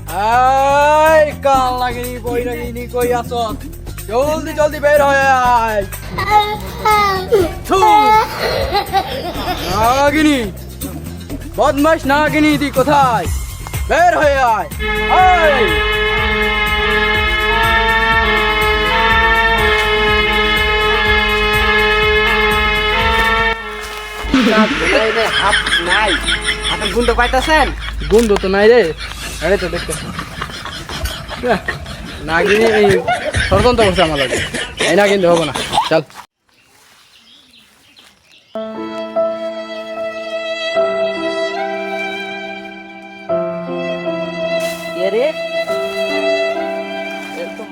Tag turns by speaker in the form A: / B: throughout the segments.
A: I কাল লাগেনি বই লাগেনি কই আছো জলদি জলদি বের হয়ে আয় থু নাগিনি বদমাশ নাগিনি দি কোথায় বের হয়ে আয় আয়
B: হাফ নাই আপনার গুন্ড পাইতেছেন?
A: গন্ধ তো নাই রে আরে তো দেখতে নাগিনি এই ষড়যন্ত্র করছে আমার লাগে এই না কিন্তু হবো না চল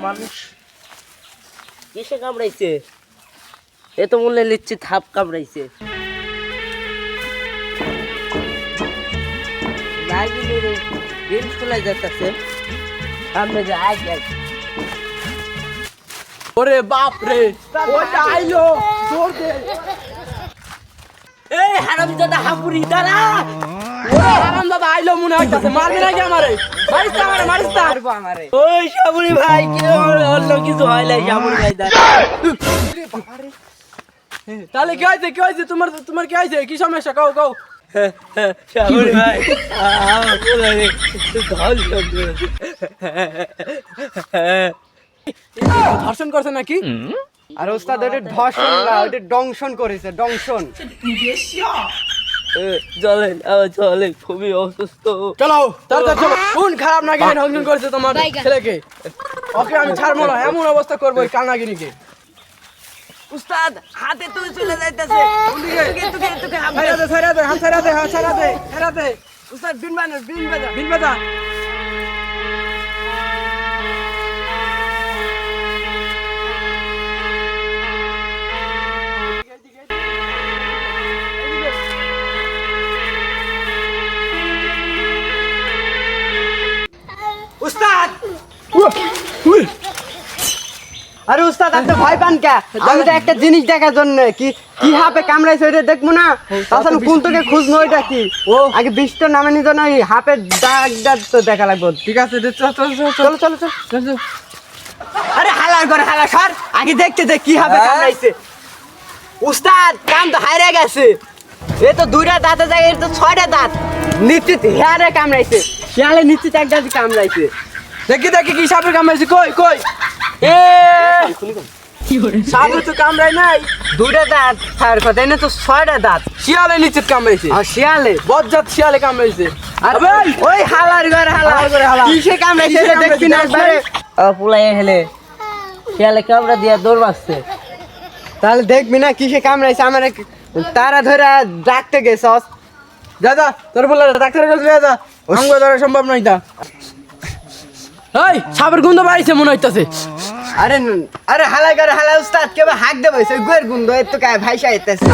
B: মানুষ কিসে কামড়াইছে? এ তো মনে লিচ্ছি থাপ কামড়াইছে।
A: ওরে বাপ রে ওটা আইলো জোর দে
B: এই হারামজাদা হাপুরি দাঁড়া।
A: ওরে হারাম দাদা আইলো মনে হইতাছে মারবি নাকি আমারে মারিস তা
B: আমারে ওই শামুরি ভাই কি অন্য কিছু হয় নাই। শামুরি ভাই দাঁড়া।
A: তাহলে কি হয়েছে তোমার কি হয়েছে কি সমস্যা কও
B: শামুরি ভাই
A: ধর্ষণ করছে নাকি?
C: আর ওস্তাদ ওটা ধর্ষণ না, ওটা দংশন করেছে, দংশন।
B: চলেন খুবই অসুস্থ।
A: চলো তাড়াতাড়ি চলো। কোন খারাপ নাগিনী ধর্ষণ করেছে তোমার ছেলেকে? ওকে আমি ছাড়বো না, এমন অবস্থা করবো এই কাল নাগিনীকে।
B: উস্তাদ হাতে তুই চলে যাইতেছে।
A: ছাড়া দে
B: উস্তাদ বিন বাজা
A: বিন বাজা
C: উস্তাদ আরে উস্তাদ আপনি ভয় পান কে? আমি তো একটা জিনিস দেখার জন্য কি কি হাপে কামড়াইছে ওইটা দেখবো না। তাছাড়া কোন তোকে খুঁজনো ওইটা কি আগে বিষটা নামে নিত না, ওই হাপের দাগ তো দেখা লাগবে।
A: ঠিক আছে চলো
C: আরে হালার করে হালা সর, আগে দেখতে দে কি হাপে কামড়াইছে। উস্তাদ কাম তো হাইরে গেছে। এ তো দুইটা দাঁতের জায়গায় এর তো ছয়টা দাঁত। নিশ্চিত হেয়ারে কামড়াইছে, শিয়ালে নিশ্চিত একটা কামড়াইছে।
A: দেখি কি সাপের কামড়াইছে? কই এ সাপে তো কামড়াই নাই।
C: দুইটা দাঁত ছাড় কথা, এনে তো ছয়টা দাঁত।
A: শিয়ালে নিশ্চিত কামড়াইছে।
C: আর শিয়ালে
A: বজ্জাত শিয়ালে কামড়াইছে।
C: আর ওই হালার ঘরে হালা কিসে কামড়াইছে রে দেখবি না একবারে?
B: পুলাই হেলে শিয়ালে কামড়া দিয়া দৌড় মারছে।
C: তাহলে দেখবি না কিসে কামড়াইছে? আমার তারা ধরে ডাকতে গেছস।
A: যা তোর বলে ডাক্তারের কাছে যা অঙ্গ ধরা সম্ভব নয় তা। এই সাপের গন্ধ বাড়িছে মনে হইতাছে।
C: আরে হালাই করে হালা উস্তাদ কেবে হাক দেবে সেই গুয়ের গুন্দ এত কায় ভাইসা আইতেছে।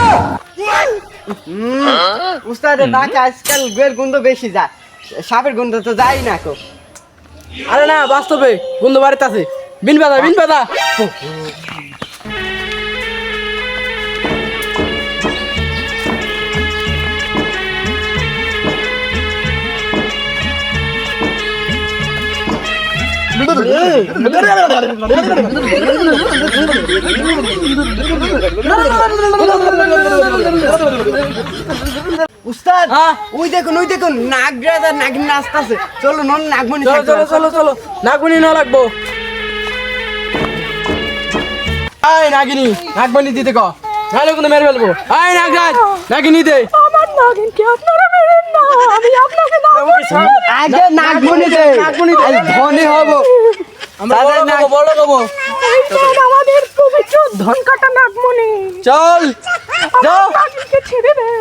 C: উস্তাদের নাকে আজকাল গুয়ের গুন্দ বেশি যায়, সাপের গুন্দ তো যাই না কো।
A: আরে না বাস্তবে গন্ধ বাড়িতাছে। বিন বাদা
C: উস্তাদ ওই দেখুন নাগিন নাচতাছে। চলো নন নাগমণি
A: চলো নাগমণি না লাগবো। আয় নাগমণি দিতে কো নাহলে কিন্তু মেরে ফেলবো। আয় নাগিনি দে।
D: আমার নাগিনকে আপনারা মেরেন না, আমি আপনাকে
C: আগে নাগমণি দে, আজ ধনী হব।
A: আমরা বড় হবো।
D: আমাদের পবিত্র ধন কাটা নাগমণি।
A: চল যাও
D: নাগিনকে ছেড়ে দেন।